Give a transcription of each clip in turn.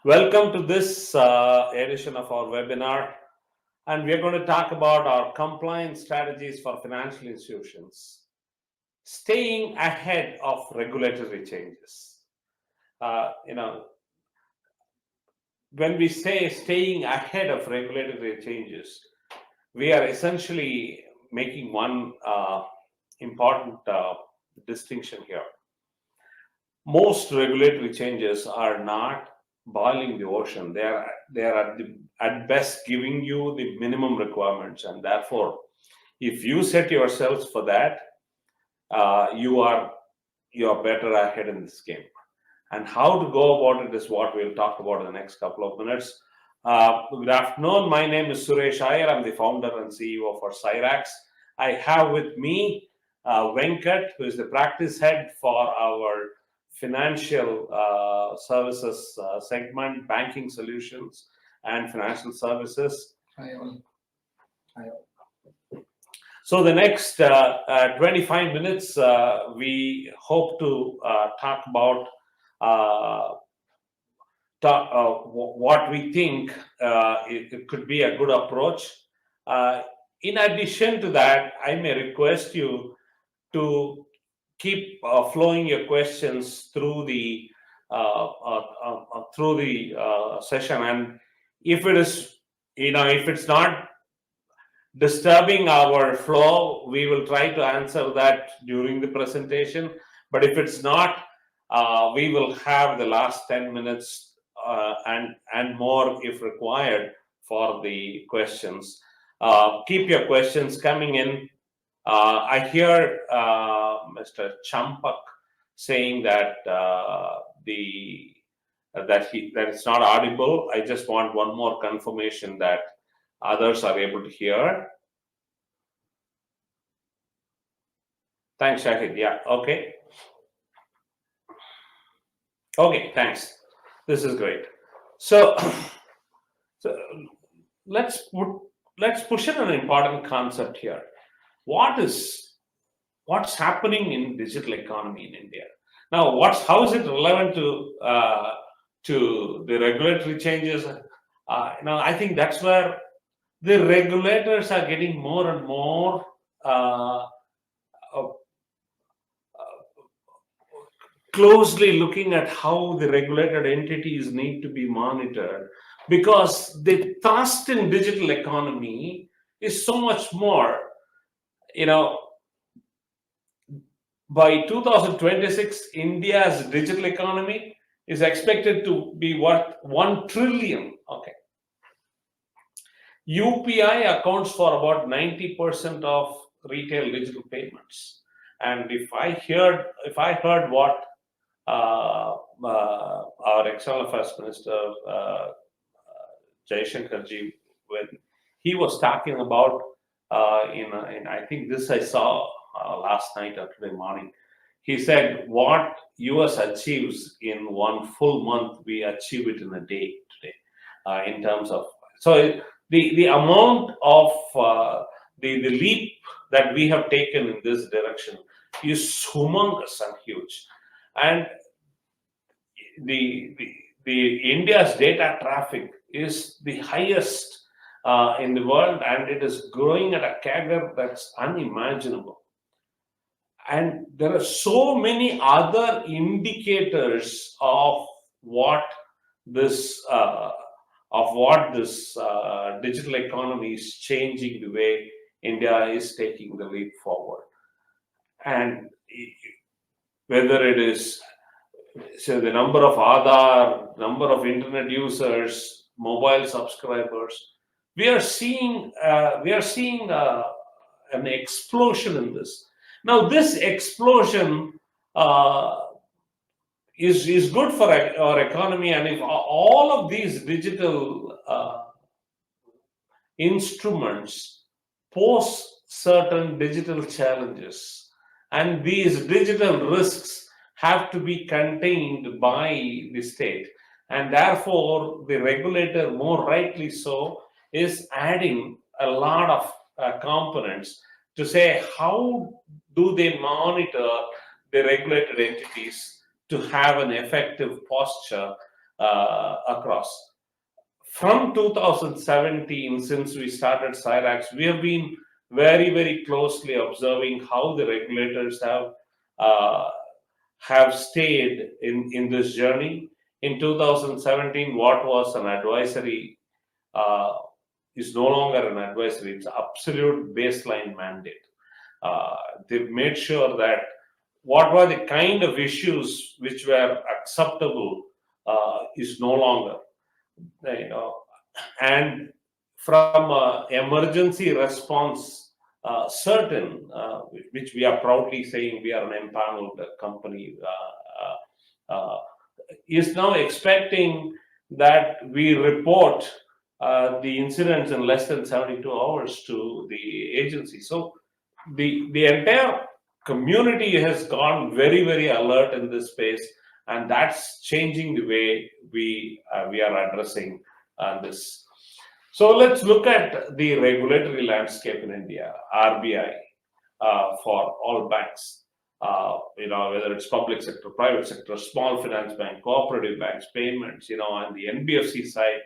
Welcome to this edition of our webinar, and we are going to talk about our compliance strategies for financial institutions, staying ahead of regulatory changes. When we say staying ahead of regulatory changes, we are essentially making one important distinction here. Most regulatory changes are not boiling the ocean. They are at best giving you the minimum requirements, and therefore, if you set yourselves for that, you are better ahead in this game. And how to go about it is what we'll talk about in the next couple of minutes. Good afternoon. My name is Suresh Iyer. I'm the founder and CEO for Cyrax. I have with me Venkat, who is the practice head for our financial services segment, banking solutions and financial services. Hi all. So the next 25 minutes, we hope to talk about what we think it could be a good approach. In addition to that, I may request you to keep flowing your questions through the session, and if it is, if it's not disturbing our flow, we will try to answer that during the presentation. But if it's not, we will have the last 10 minutes and more if required for the questions. Keep your questions coming in. I hear Mr. Champak saying that it's not audible. I just want one more confirmation that others are able to hear. Thanks, Shahid. Yeah, okay. Okay, thanks. This is great. So let's push in an important concept here. What's happening in digital economy in India now? How is it relevant to the regulatory changes? I think that's where the regulators are getting more and more closely looking at how the regulated entities need to be monitored, because the thrust in digital economy is so much more. By 2026, India's digital economy is expected to be worth 1 trillion. Okay. UPI accounts for about 90% of retail digital payments. And if I heard what our External Affairs Minister Jaishankarji, when he was talking about in I think this I saw last night or today morning, he said what US achieves in one full month, we achieve it in a day today, in terms of, so the amount of the leap that we have taken in this direction is humongous and huge. And the India's data traffic is the highest in the world, and it is growing at a CAGR that's unimaginable. And there are so many other indicators of what this digital economy is changing the way India is taking the leap forward. And whether it is the number of Aadhaar, number of internet users, mobile subscribers, we are seeing an explosion in this. Now, this explosion is good for our economy, and if all of these digital instruments pose certain digital challenges, and these digital risks have to be contained by the state, and therefore the regulator, more rightly so, is adding a lot of components to say how do they monitor the regulated entities to have an effective posture across. From 2017, since we started CIRAX, we have been very, very closely observing how the regulators have stayed in this journey. In 2017, what was an advisory is no longer an advisory, it's absolute baseline mandate. They've made sure that what were the kind of issues which were acceptable is no longer, and from emergency response, certain, which we are proudly saying we are an empaneled company, is now expecting that we report the incidents in less than 72 hours to the agency. So the entire community has gone very, very alert in this space, and that's changing the way we are addressing this. So let's look at the regulatory landscape in India. RBI for all banks, whether it's public sector, private sector, small finance bank, cooperative banks, payments, and the NBFC side,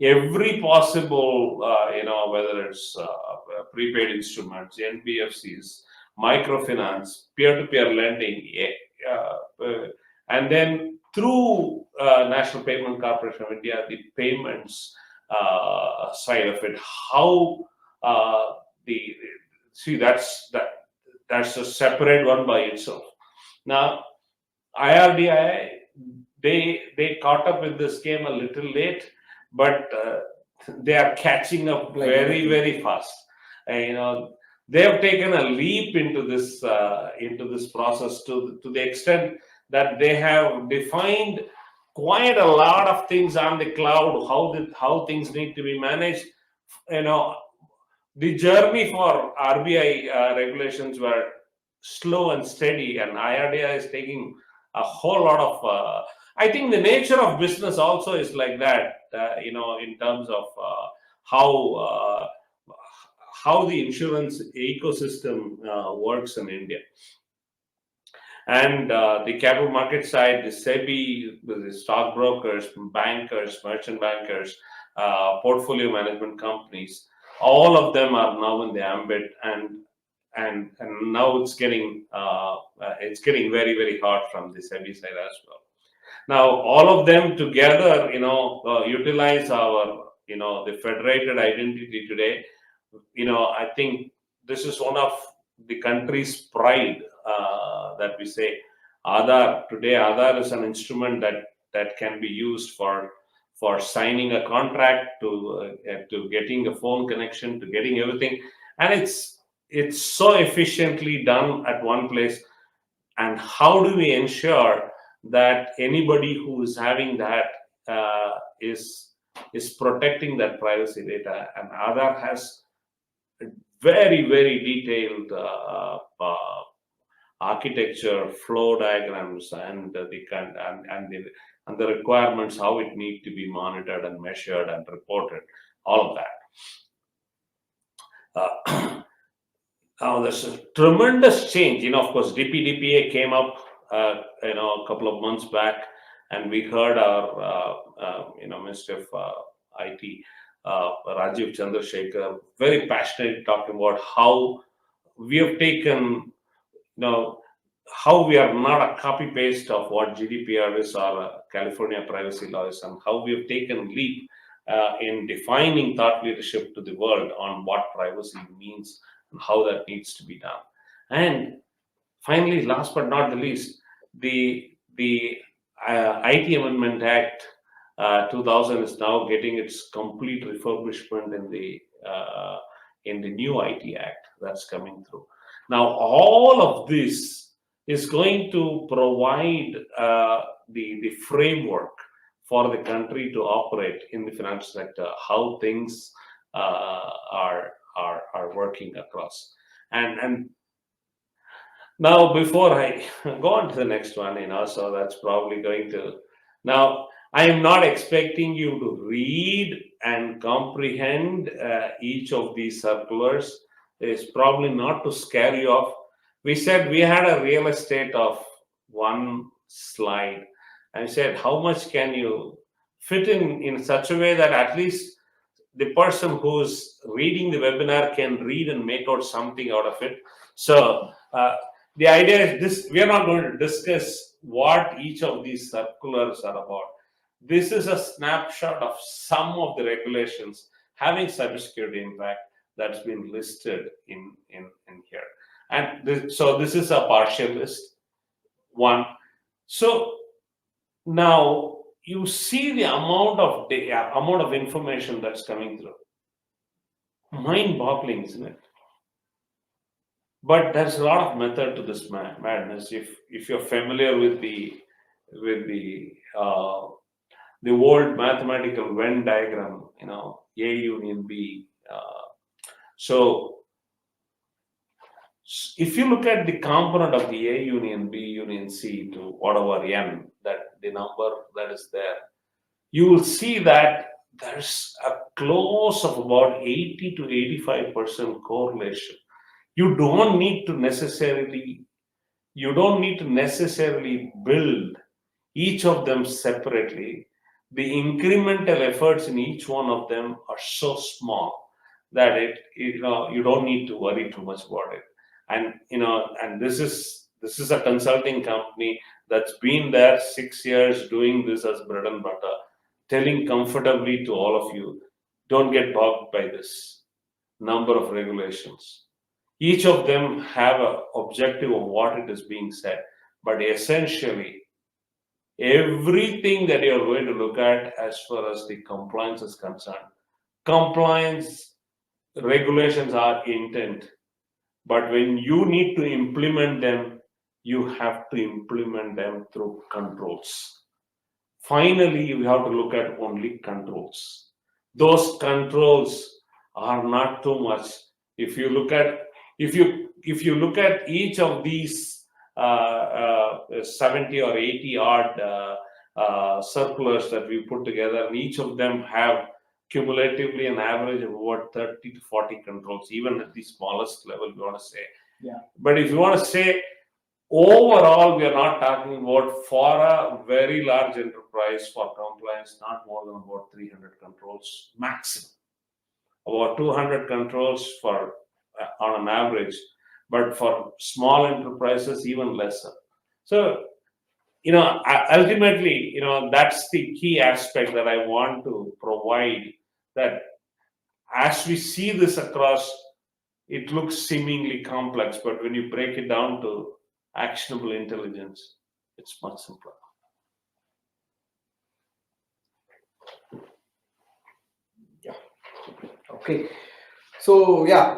every possible, whether it's prepaid instruments, NBFCs, microfinance, peer-to-peer lending, and then through National Payment Corporation of India, the payments side of it. How that's a separate one by itself. Now, IRDAI, they caught up with this game a little late, but they are catching up very, very fast. They have taken a leap into this process to the extent that they have defined quite a lot of things on the cloud, how things need to be managed. The journey for RBI regulations were slow and steady, and IRDAI is taking a whole lot of. I think the nature of business also is like that. In terms of how the insurance ecosystem works in India. And the capital market side, the SEBI, the stockbrokers, bankers, merchant bankers, portfolio management companies, all of them are now in the ambit, and now it's getting very, very hard from the SEBI side as well. Now, all of them together, utilize our, the federated identity today. I think this is one of the country's pride, that we say Aadhaar. Today, Aadhaar is an instrument that can be used for signing a contract, to getting a phone connection, to getting everything, and it's so efficiently done at one place. And how do we ensure that anybody who is having that is protecting that privacy data? And Aadhaar has very, very detailed architecture, flow diagrams, and the requirements, how it needs to be monitored and measured and reported, all of that. Now, there's a tremendous change. Of course, DPDPA came up, a couple of months back, and we heard our, Minister of IT, Rajiv Chandrasekhar, very passionate talking about how we have taken, how we are not a copy paste of what GDPR is or California privacy law is, and how we have taken leap in defining thought leadership to the world on what privacy means and how that needs to be done. And finally, last but not the least, the IT Amendment Act 2000 is now getting its complete refurbishment in the new IT Act that's coming through. Now, all of this is going to provide the framework for the country to operate in the financial sector, how things are working across. And now, before I go on to the next one, so that's probably going to. Now, I am not expecting you to read and comprehend each of these circulars. It's probably not to scare you off. We said we had a real estate of one slide. I said, how much can you fit in such a way that at least the person who's reading the webinar can read and make out something out of it. So the idea is this: we are not going to discuss what each of these circulars are about. This is a snapshot of some of the regulations having cybersecurity impact that's been listed in here. And so this is a partial list, one. So now you see the amount of information that's coming through. Mind-boggling, isn't it? But there's a lot of method to this madness. If you're familiar with the old mathematical Venn diagram, A union B. So if you look at the component of the A union B union C to whatever n, that the number that is there, you will see that there's a close of about 80 to 85% correlation. You don't need to necessarily build each of them separately. The incremental efforts in each one of them are so small that you don't need to worry too much about it. And this is a consulting company that's been there 6 years doing this as bread and butter, telling comfortably to all of you, don't get bogged by this number of regulations. Each of them have an objective of what it is being said, but essentially everything that you're going to look at as far as the compliance is concerned, compliance regulations are intent, but when you need to implement them, you have to implement them through controls. Finally, we have to look at only controls. Those controls are not too much. If you look at each of these 70 or 80 odd circulars that we put together, and each of them have cumulatively an average of about 30 to 40 controls, even at the smallest level, we want to say. Yeah. But if you want to say overall, we are not talking about, for a very large enterprise, for compliance, not more than about 300 controls maximum. About 200 controls for on an average, but for small enterprises, even lesser. So, ultimately, that's the key aspect that I want to provide, that as we see this across, it looks seemingly complex, but when you break it down to actionable intelligence, it's much simpler. Yeah. Okay. So yeah,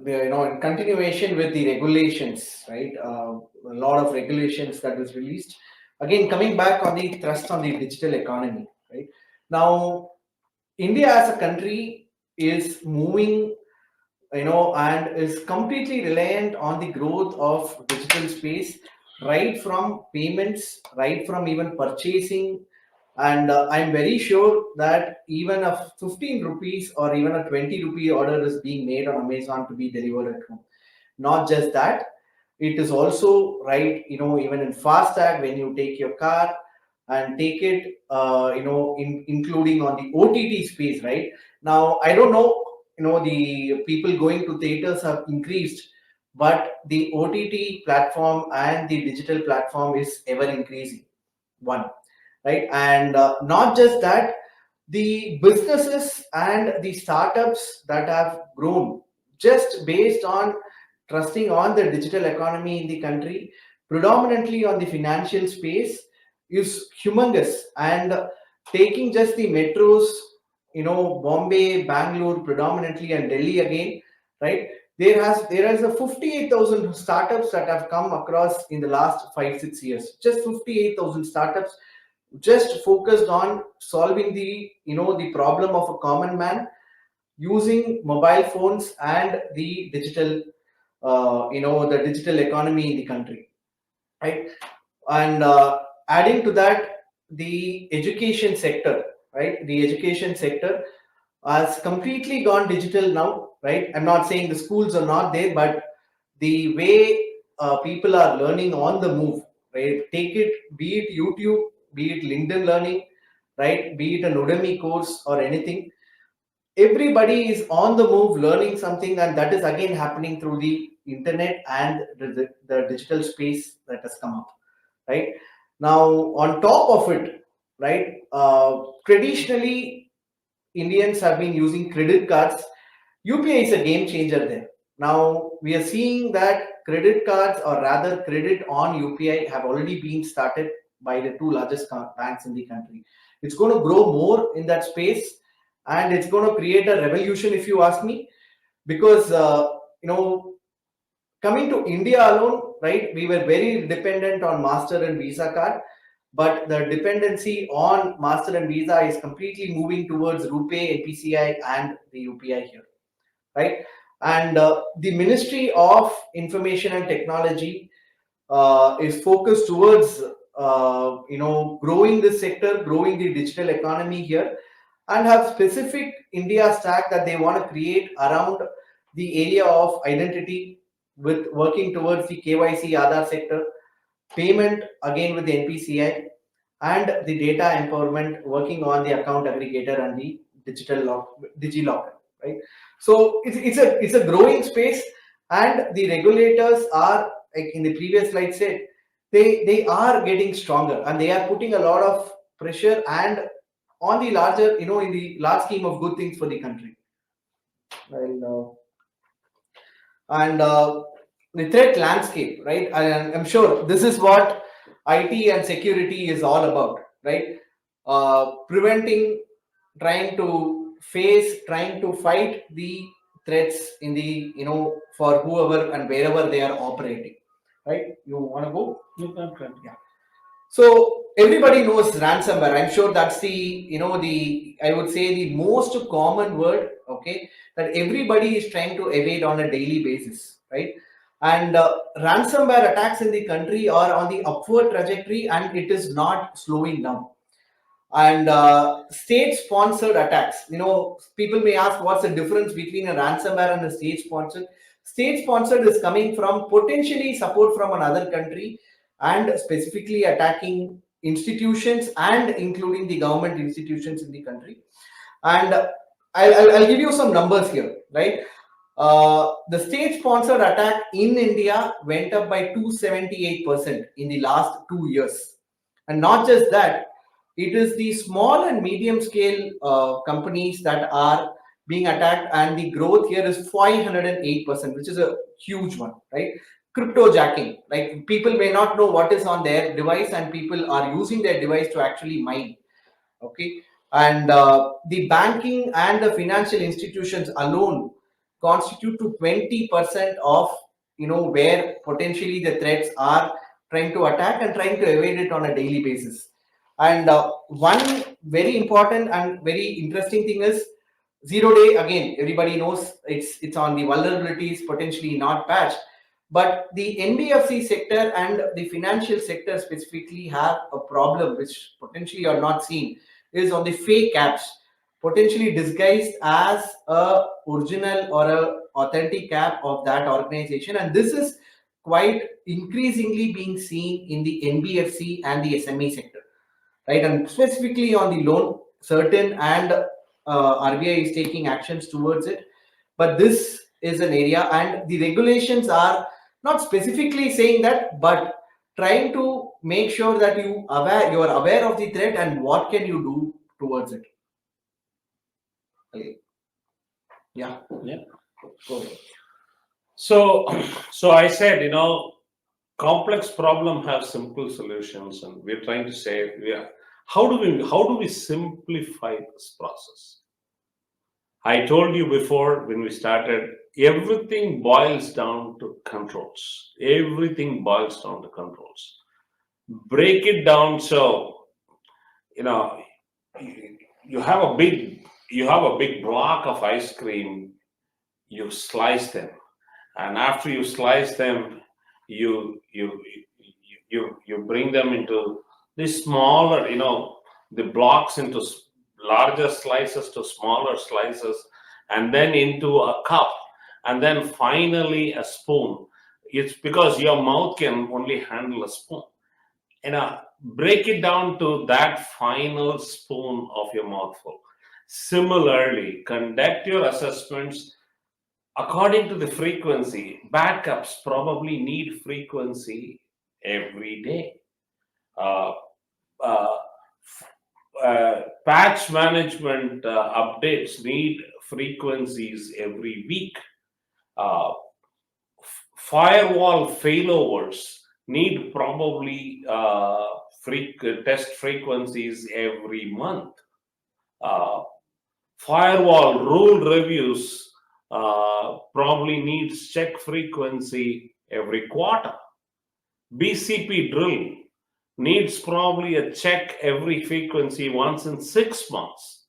in continuation with the regulations, right? A lot of regulations that was released. Again, coming back on the thrust on the digital economy, right? Now, India as a country is moving, and is completely reliant on the growth of digital space, right from payments, right from even purchasing. And I'm very sure that even a 15 rupees or even a 20 rupee order is being made on Amazon to be delivered at home. Not just that, it is also right, even in FASTag, when you take your car and take it, including on the OTT space, right? Now, I don't know, the people going to theaters have increased, but the OTT platform and the digital platform is ever increasing. One, right? And not just that, the businesses and the startups that have grown just based on trusting on the digital economy in the country, predominantly on the financial space, is humongous. And taking just the metros, Bombay, Bangalore predominantly, and Delhi again, right? There is a 58,000 startups that have come across in the last 5-6 years. Just 58,000 startups, just focused on solving the problem of a common man using mobile phones and the digital, the digital economy in the country, right? And adding to that, the education sector, right? The education sector has completely gone digital now, right? I'm not saying the schools are not there, but the way people are learning on the move, right? Take it, be it YouTube, be it LinkedIn Learning, right? Be it an Udemy course or anything, everybody is on the move learning something, and that is again happening through the internet and the digital space that has come up, right? Now, on top of it, right, traditionally Indians have been using credit cards. UPI is a game changer there. Now we are seeing that credit cards, or rather credit on UPI, have already been started by the two largest banks in the country. It's going to grow more in that space, and it's going to create a revolution, if you ask me, because coming to India alone, right, we were very dependent on Master and Visa card, but the dependency on Master and Visa is completely moving towards RuPay, NPCI, and the UPI here, right? And the Ministry of Information and Technology is focused towards growing this sector, growing the digital economy here, and have specific India stack that they want to create around the area of identity, with working towards the KYC Aadhaar sector, payment again with the NPCI, and the data empowerment, working on the account aggregator and the DigiLocker, right? So it's a growing space, and the regulators are, like in the previous slide said, they are getting stronger, and they are putting a lot of pressure and on the larger, in the large scheme of good things for the country. Well, and the threat landscape, right? I'm sure this is what IT and security is all about, right? Preventing, trying to face, trying to fight the threats in the, for whoever and wherever they are operating, right? You want to go? Yeah. So everybody knows ransomware. I'm sure that's I would say the most common word, okay, that everybody is trying to evade on a daily basis, right? And ransomware attacks in the country are on the upward trajectory, and it is not slowing down. And state-sponsored attacks. People may ask, what's the difference between a ransomware and a state-sponsored? State-sponsored is coming from potentially support from another country, and specifically attacking institutions and including the government institutions in the country. And I'll give you some numbers here, right? The state-sponsored attack in India went up by 278% in the last 2 years. And not just that, it is the small and medium scale companies that are being attacked, and the growth here is 508%, which is a huge one, right? Crypto jacking, like people may not know what is on their device, and people are using their device to actually mine, okay? And the banking and the financial institutions alone constitute to 20% of where potentially the threats are trying to attack and trying to evade it on a daily basis. And one very important and very interesting thing is zero day. Again, everybody knows it's on the vulnerabilities potentially not patched, but the NBFC sector and the financial sector specifically have a problem which potentially are not seen, is on the fake apps, potentially disguised as a original or a authentic app of that organization. And this is quite increasingly being seen in the NBFC and the SME sector, right? And specifically on the loan, certain and RBI is taking actions towards it. But this is an area, and the regulations are not specifically saying that, but trying to make sure that you are aware of the threat and what can you do towards it. Okay. Yeah. Okay. So I said, complex problem have simple solutions, and we're trying to say, how do we simplify this process? I told you before when we started, everything boils down to controls. Everything boils down to controls. Break it down. So, you have a big block of ice cream. You slice them, and after you slice them, you bring them into this smaller, the blocks into larger slices to smaller slices, and then into a cup, and then finally a spoon. It's because your mouth can only handle a spoon. break it down to that final spoon of your mouthful. Similarly, conduct your assessments according to the frequency. Backups probably need frequency every day. Uh, uh, Patch management updates need frequencies every week. Uh, Firewall failovers need probably test frequencies every month. Uh, Firewall rule reviews probably needs check frequency every quarter. BCP drill needs probably a check every frequency once in 6 months.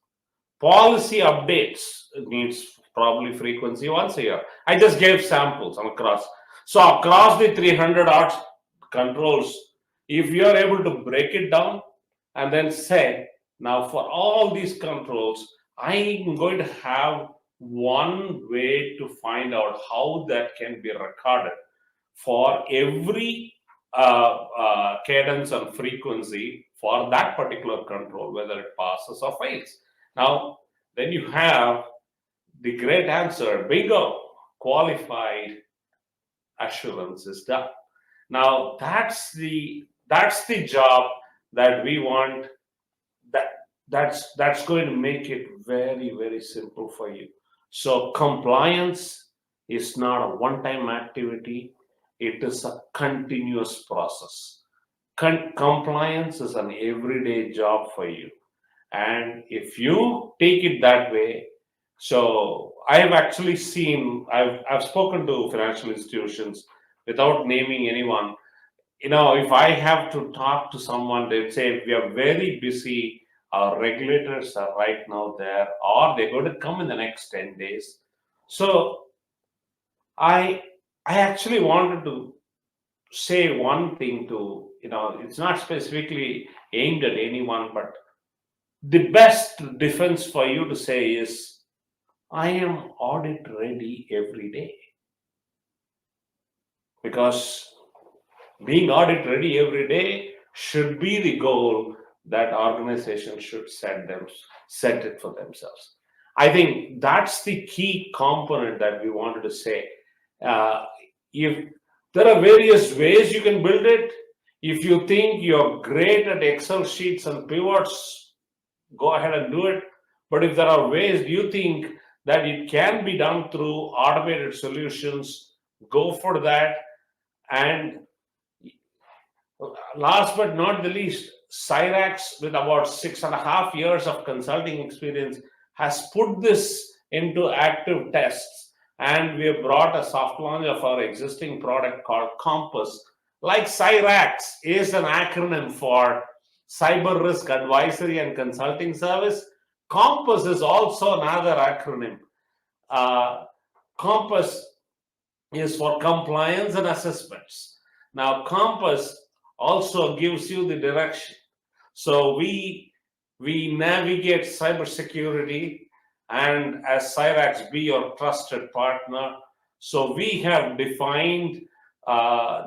Policy updates needs probably frequency once a year. I just gave samples across. So across the 300 odd controls, if you are able to break it down and then say, now for all these controls, I'm going to have one way to find out how that can be recorded for every cadence and frequency for that particular control, whether it passes or fails. Now, then you have the great answer, bingo, qualified assurance is done. Now, that's the job that we want. That's going to make it very, very simple for you. So compliance is not a one-time activity. It is a continuous process. Compliance is an everyday job for you. And if you take it that way, so I have actually seen, I've spoken to financial institutions without naming anyone. If I have to talk to someone, they'd say, we are very busy. Our regulators are right now there, or they're going to come in the next 10 days. So I actually wanted to say one thing to, it's not specifically aimed at anyone, but the best defense for you to say is, I am audit ready every day. Because being audit ready every day should be the goal that organizations should set it for themselves. I think that's the key component that we wanted to say. If there are various ways you can build it, if you think you're great at Excel sheets and pivots, go ahead and do it. But if there are ways you think that it can be done through automated solutions, go for that. And last but not the least, Cyrax, with about 6.5 years of consulting experience, has put this into active tests. And we have brought a soft launch of our existing product called Compass. Like Cyrax is an acronym for Cyber Risk Advisory and Consulting Service, Compass is also another acronym. Compass is for compliance and assessments. Now, Compass also gives you the direction. So we navigate cybersecurity, and as Cyrax, be your trusted partner. So we have defined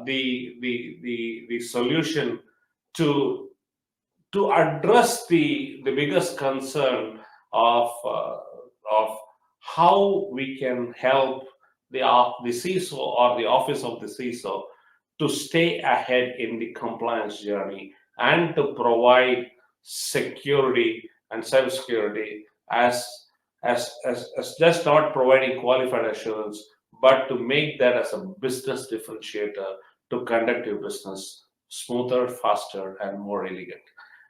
the solution to address the biggest concern of how we can help the CISO or the office of the CISO to stay ahead in the compliance journey and to provide security and cybersecurity as just not providing qualified assurance, but to make that as a business differentiator to conduct your business smoother, faster, and more elegant.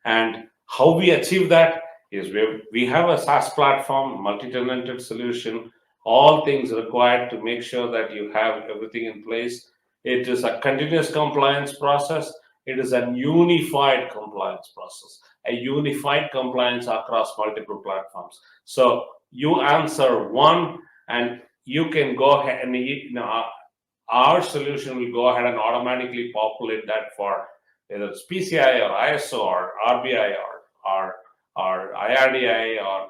And how we achieve that is we have a SaaS platform, multi-tenanted solution, all things required to make sure that you have everything in place. It is a continuous compliance process. It is a unified compliance process, a unified compliance across multiple platforms. So you answer one, and you can go ahead and our solution will go ahead and automatically populate that for whether it's PCI or ISO or RBI or IRDAI or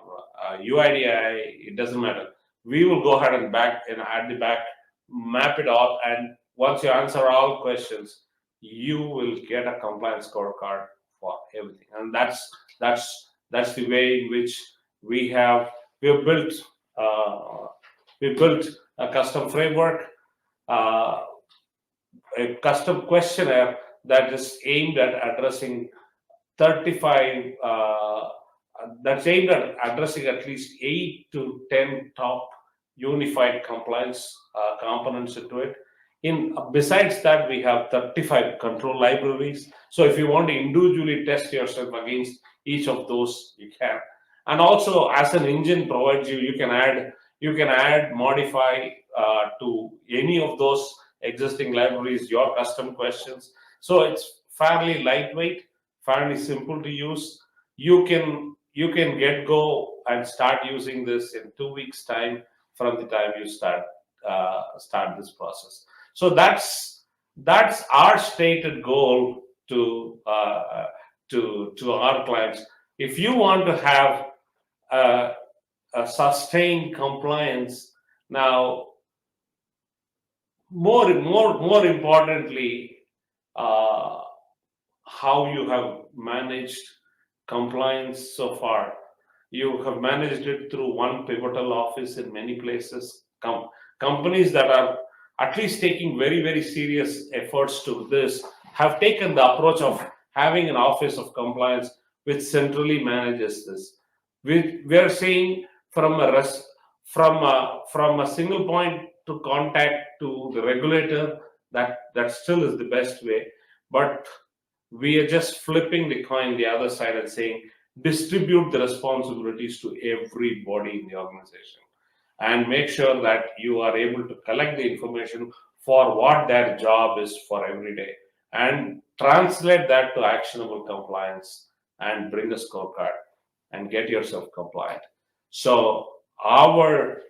UIDAI. It doesn't matter. We will go ahead and at the back map it all, and once you answer all questions, you will get a compliance scorecard for everything. And that's the way in which we have built uh, a custom framework, uh, a custom questionnaire that is aimed at addressing 35 that's aimed at addressing at least 8 to 10 top unified compliance components into it. In besides that, we have 35 control libraries. So if you want to individually test yourself against each of those, you can. And also, as an engine provides you, you can add, modify to any of those existing libraries your custom questions. So it's fairly lightweight, fairly simple to use. You can get go and start using this in 2 weeks time from the time you start this process. So that's our stated goal to our clients. If you want to have a sustained compliance, now more importantly, uh, how you have managed compliance so far. You have managed it through one pivotal office in many places. Companies that are at least taking very serious efforts to this have taken the approach of having an office of compliance which centrally manages this. We are saying from a single point to contact to the regulator, that still is the best way. But we are just flipping the coin the other side and saying distribute the responsibilities to everybody in the organization and make sure that you are able to collect the information for what their job is for every day and translate that to actionable compliance and bring a scorecard and get yourself compliant. So our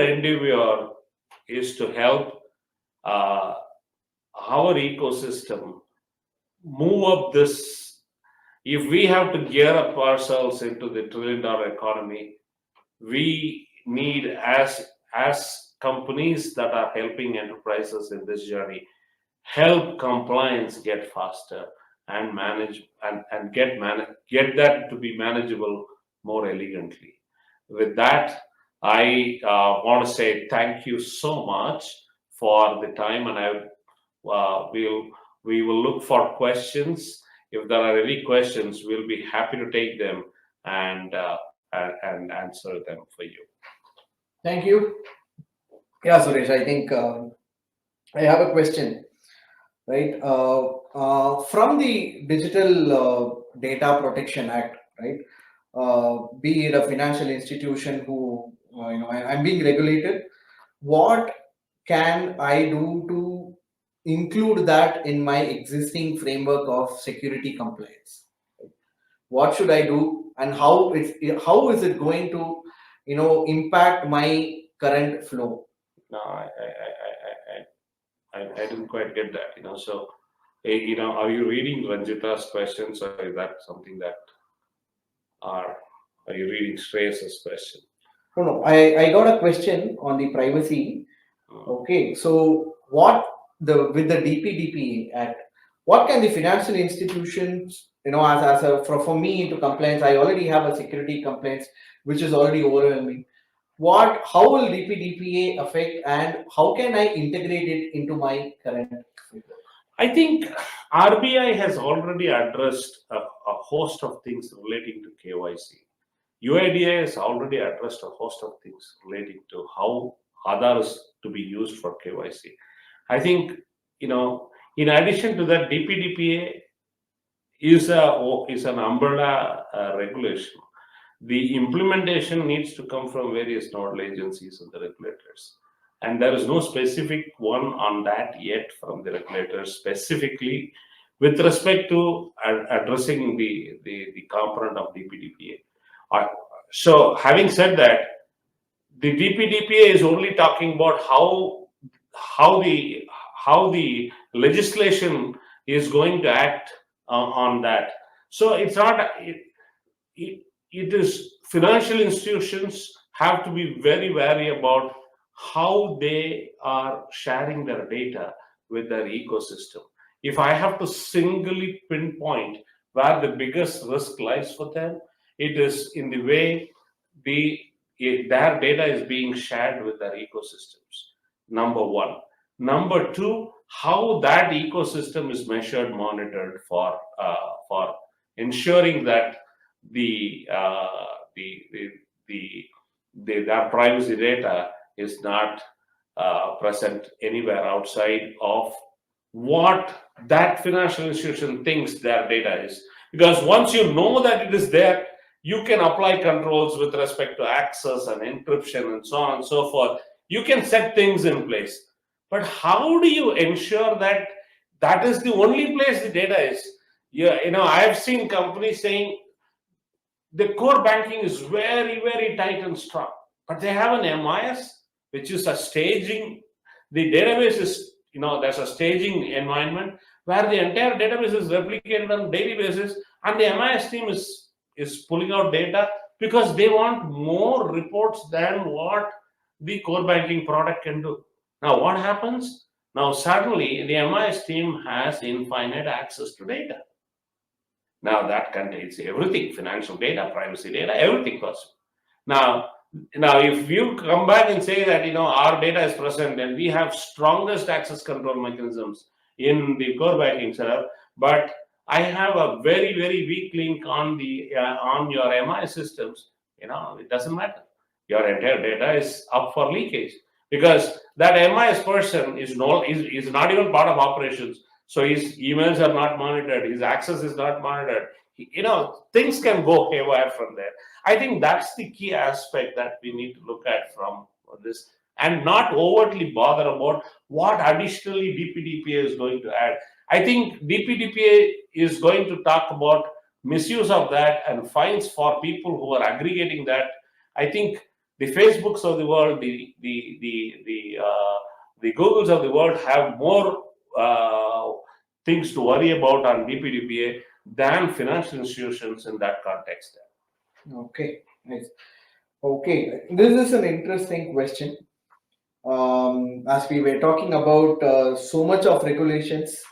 endeavor is to help uh, our ecosystem move up this. If we have to gear up ourselves into the trillion-dollar economy, we need, as companies that are helping enterprises in this journey, help compliance get faster and manage and get that to be manageable more elegantly. With that, I want to say thank you so much for the time, and we will look for questions. If there are any questions, we'll be happy to take them and answer them for you. Thank you. Yeah, Suresh, I think I have a question, right? From the Digital Data Protection Act, right? Be it a financial institution who, I'm being regulated, what can I do to include that in my existing framework of security compliance? What should I do, and how is it going to, impact my current flow? No, I didn't quite get that. So are you reading Ranjita's questions, or is that something that are are you reading Shreyas's question? No, I got a question on the privacy. Okay, so what the with the DPDPA Act, what can the financial institutions, as a for me into compliance, I already have a security compliance which is already overwhelming. How will DPDPA affect, and how can I integrate it into my current framework? I think RBI has already addressed a host of things relating to KYC. UIDAI has already addressed a host of things relating to how Aadhaar is to be used for KYC. I think, in addition to that, DPDPA is an umbrella regulation. The implementation needs to come from various nodal agencies and the regulators. And there is no specific one on that yet from the regulators specifically with respect to addressing the component of DPDPA. So, having said that, the DPDPA is only talking about how the how the legislation is going to act on that. So it's not it is financial institutions have to be very wary about how they are sharing their data with their ecosystem. if I have to singly pinpoint where the biggest risk lies for them, it is in the way their data is being shared with their ecosystems. Number one. Number two, how that ecosystem is measured, monitored for ensuring that the their privacy data is not present anywhere outside of what that financial institution thinks their data is. Because once you know that it is there, you can apply controls with respect to access and encryption and so on and so forth. You can set things in place. But how do you ensure that that is the only place the data is? I've seen companies saying the core banking is very, very tight and strong, but they have an MIS, which is a staging. The database is, there's a staging environment where the entire database is replicated on a daily basis, and the MIS team is pulling out data because they want more reports than what the core banking product can do. Now, what happens? Now, suddenly, the MIS team has infinite access to data. Now that contains everything, financial data, privacy data, everything possible. Now, if you come back and say that, our data is present and we have strongest access control mechanisms in the core banking setup, but I have a very, very weak link on your MI systems, it doesn't matter. Your entire data is up for leakage because that MIS person is not even part of operations. So his emails are not monitored, his access is not monitored. Things can go haywire from there. I think that's the key aspect that we need to look at from this, and not overtly bother about what additionally DPDPA is going to add. I think DPDPA is going to talk about misuse of that and fines for people who are aggregating that. I think the Facebooks of the world, the Googles of the world have more things to worry about on DPDPA than financial institutions in that context. Okay, nice. Okay, this is an interesting question. As we were talking about so much of regulations,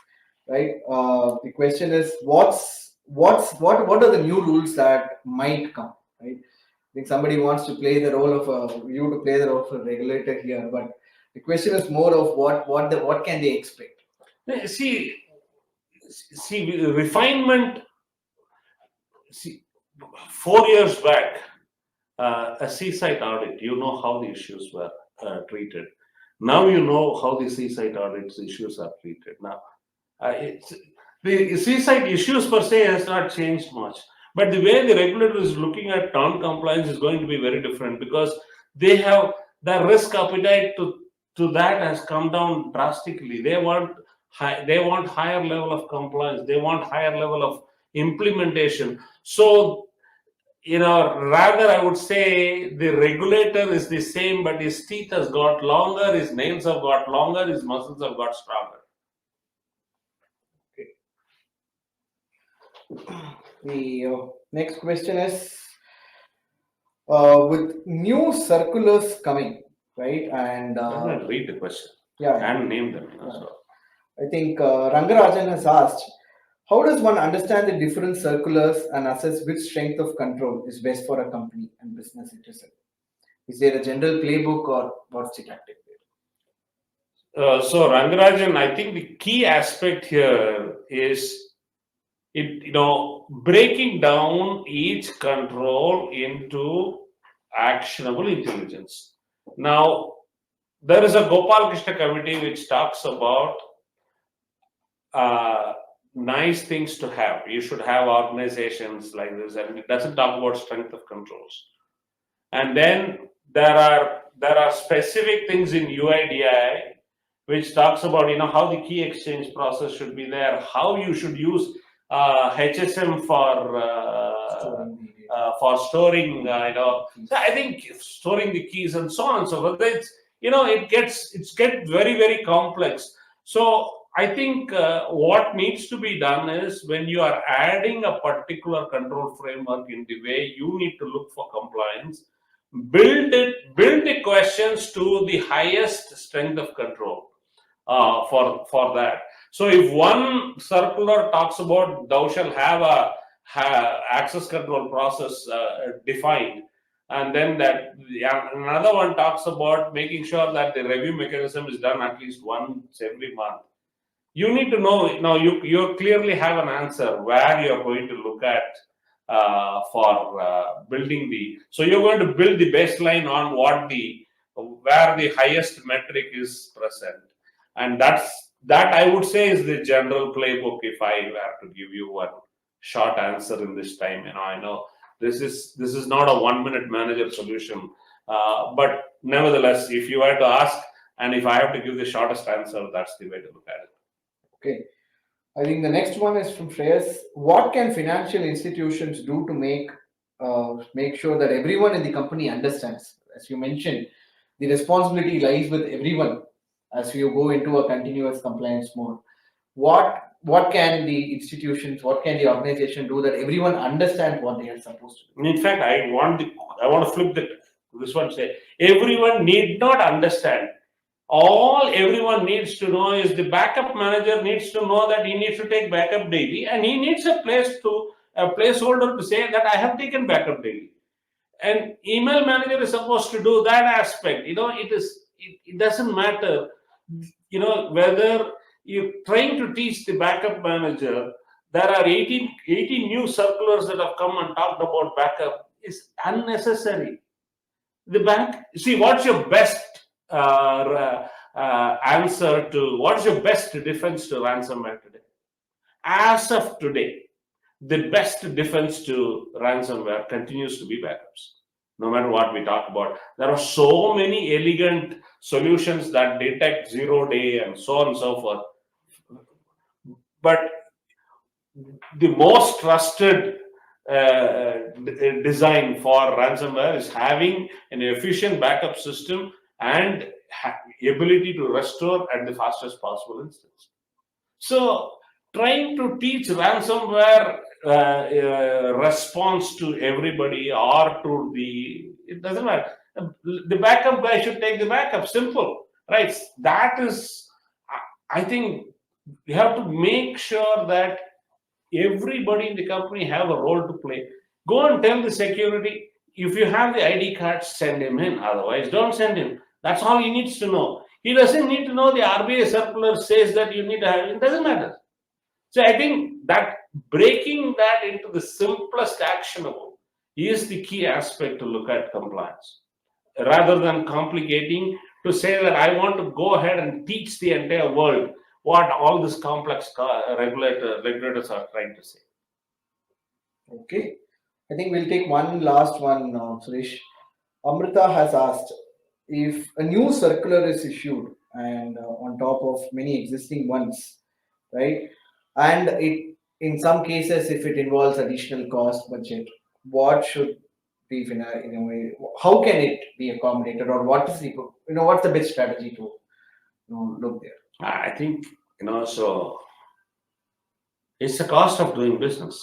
right? The question is, what are the new rules that might come, right? I think somebody wants to play the role of you to play the role of a regulator here, but the question is more of what can they expect? See, refinement. See, 4 years back, a seaside audit, how the issues were treated. Now you know how the seaside audits issues are treated. Now, the seaside issues per se has not changed much, but the way the regulator is looking at non-compliance is going to be very different because they have the risk appetite to that has come down drastically. They want higher level of compliance. They want higher level of implementation. So, rather I would say the regulator is the same, but his teeth has got longer, his nails have got longer, his muscles have got stronger. The next question is, with new circulars coming, right? And read the question. Yeah, and name them. Yeah. So. I think Rangarajan has asked, how does one understand the different circulars and assess which strength of control is best for a company and business itself? Is there a general playbook or what's the tactic there? So Rangarajan, I think the key aspect here is breaking down each control into actionable intelligence. Now, there is a Gopal Krishna committee which talks about nice things to have. You should have organizations like this, and it doesn't talk about strength of controls. And then there are specific things in UIDAI which talks about how the key exchange process should be there, how you should use HSM for storing, So I think storing the keys and so on and so forth. It gets very, very complex. So I think what needs to be done is when you are adding a particular control framework in the way you need to look for compliance, build the questions to the highest strength of control for that. So if one circular talks about thou shall have a access control process defined, and then another one talks about making sure that the review mechanism is done at least once every month. You need to know now. You clearly have an answer where you are going to look at for building the. So you're going to build the baseline on where the highest metric is present, and that I would say is the general playbook. If I were to give you one short answer in this time, I know this is not a 1-minute manager solution, but nevertheless, if you were to ask, and if I have to give the shortest answer, that's the way to look at it. Okay. I think the next one is from Shreyas. What can financial institutions do to make sure that everyone in the company understands? As you mentioned, the responsibility lies with everyone as you go into a continuous compliance mode. What can the institutions, what can the organization do that everyone understands what they are supposed to do? In fact, I want to flip this one. Say everyone need not understand. All everyone needs to know is the backup manager needs to know that he needs to take backup daily, and he needs a placeholder to say that I have taken backup daily. And email manager is supposed to do that aspect. It doesn't matter, whether you're trying to teach the backup manager. There are 18 new circulars that have come and talked about backup is unnecessary. See, what's your best answer to what's your best defense to ransomware today? As of today, the best defense to ransomware continues to be backups. No matter what we talk about, there are so many elegant solutions that detect 0-day and so on and so forth. But the most trusted design for ransomware is having an efficient backup system and ability to restore at the fastest possible instance. So trying to teach ransomware response to everybody or to it doesn't matter. The backup guy should take the backup. Simple, right? That is, I think we have to make sure that everybody in the company have a role to play. Go and tell the security, if you have the ID card, send him in. Otherwise, don't send him. That's all he needs to know. He doesn't need to know the RBI circular says that you need to have it. It doesn't matter. So I think that breaking that into the simplest actionable is the key aspect to look at compliance. Rather than complicating to say that I want to go ahead and teach the entire world what all these complex regulators are trying to say. Okay. I think we'll take one last one, Suresh. Amrita has asked if a new circular is issued and on top of many existing ones, right? And it, in some cases, if it involves additional cost budget, what should be, how can it be accommodated, or what's the best strategy to look there? I think so it's the cost of doing business.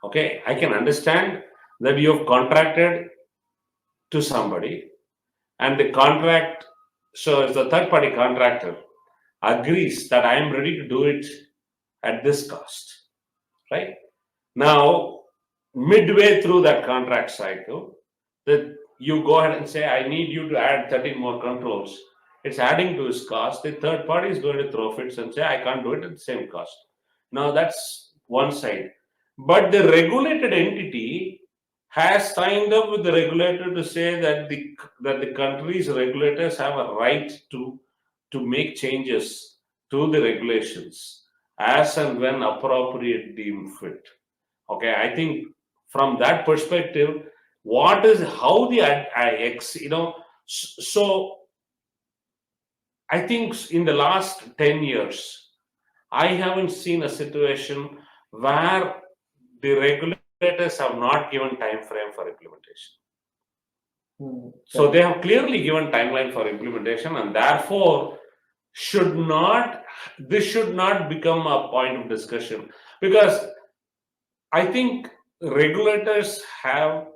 Okay, I can understand that you have contracted to somebody, and the contract, so if the third party contractor agrees that I am ready to do it at this cost, right? Now, midway through that contract cycle, that you go ahead and say, I need you to add 13 more controls. It's adding to his cost. The third party is going to throw fits and say, I can't do it at the same cost. Now, that's one side. But the regulated entity has signed up with the regulator to say that the country's regulators have a right to make changes to the regulations as and when appropriate deemed fit. Okay, I think from that perspective, so I think in the last 10 years, I haven't seen a situation where the regulators have not given time frame for implementation. So they have clearly given timeline for implementation, and therefore this should not become a point of discussion, because I think regulators have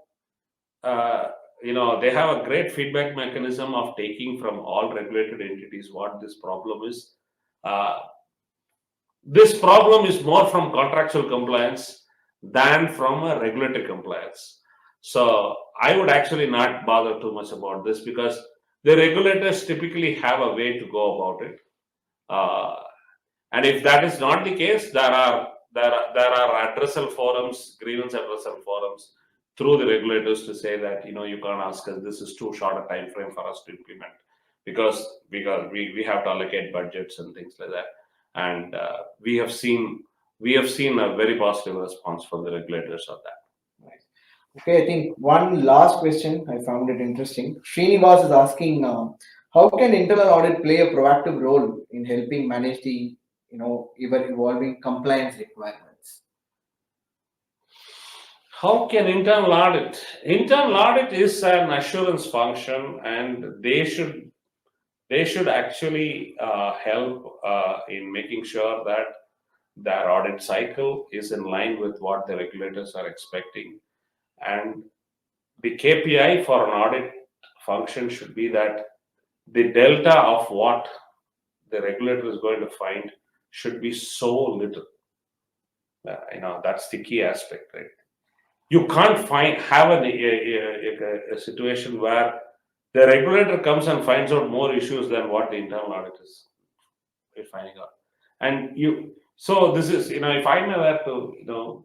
they have a great feedback mechanism of taking from all regulated entities what this problem is. this problem is more from contractual compliance than from a regulatory compliance. So I would actually not bother too much about this, because the regulators typically have a way to go about it. And if that is not the case, there are addressal forums, grievance addressal forums through the regulators to say that, you can't ask us, this is too short a time frame for us to implement, because we have to allocate budgets and things like that. And we have seen a very positive response from the regulators on that. Right. Okay, I think one last question, I found it interesting. Srinivas is asking, how can internal audit play a proactive role in helping manage the evolving compliance requirements? How can internal audit? Internal audit is an assurance function, and they should actually help in making sure that their audit cycle is in line with what the regulators are expecting. And the KPI for an audit function should be that the delta of what the regulator is going to find should be so little. That's the key aspect, right? You can't have a situation where the regulator comes and finds out more issues than what the internal audit is finding out. And so this is, if I were to,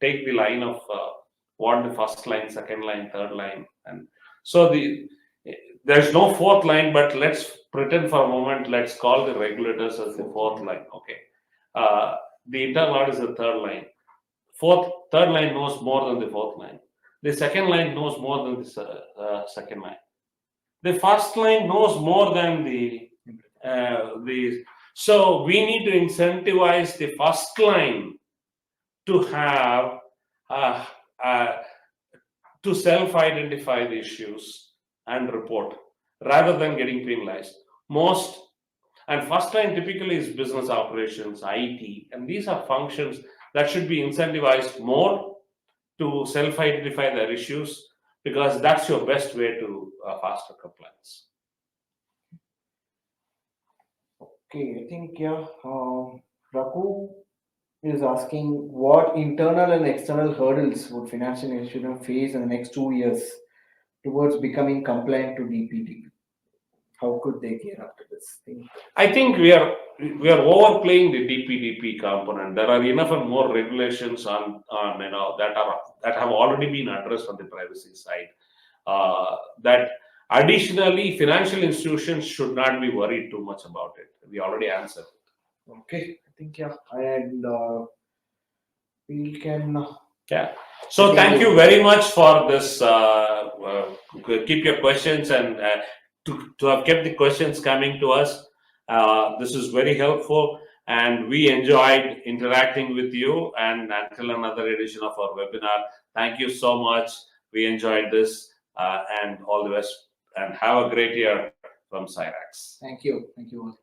take the line of what the first line, second line, third line, and so there's no fourth line, but let's pretend for a moment, let's call the regulators as the fourth line. Okay. The internal audit is the third line. Third line knows more than the fourth line. The second line knows more than the second line. The first line knows more than so we need to incentivize the first line to have to self-identify the issues and report rather than getting penalized. And first line typically is business operations, IT, and these are functions that should be incentivized more to self-identify their issues, because that's your best way to faster compliance. Okay, I think, Raku is asking, what internal and external hurdles would financial institutions face in the next 2 years towards becoming compliant to DPDPA? How could they gear up to this thing? I think we are overplaying the DPDP component. There are enough and more regulations on that have already been addressed on the privacy side. That additionally, financial institutions should not be worried too much about it. We already answered. Okay, I think and we can. Yeah. So thank you very much for this. Keep your questions, and to have kept the questions coming to us. This is very helpful, and we enjoyed interacting with you. And until another edition of our webinar, thank you so much. We enjoyed this, and all the best, and have a great year from Cyrax. Thank you. Thank you all.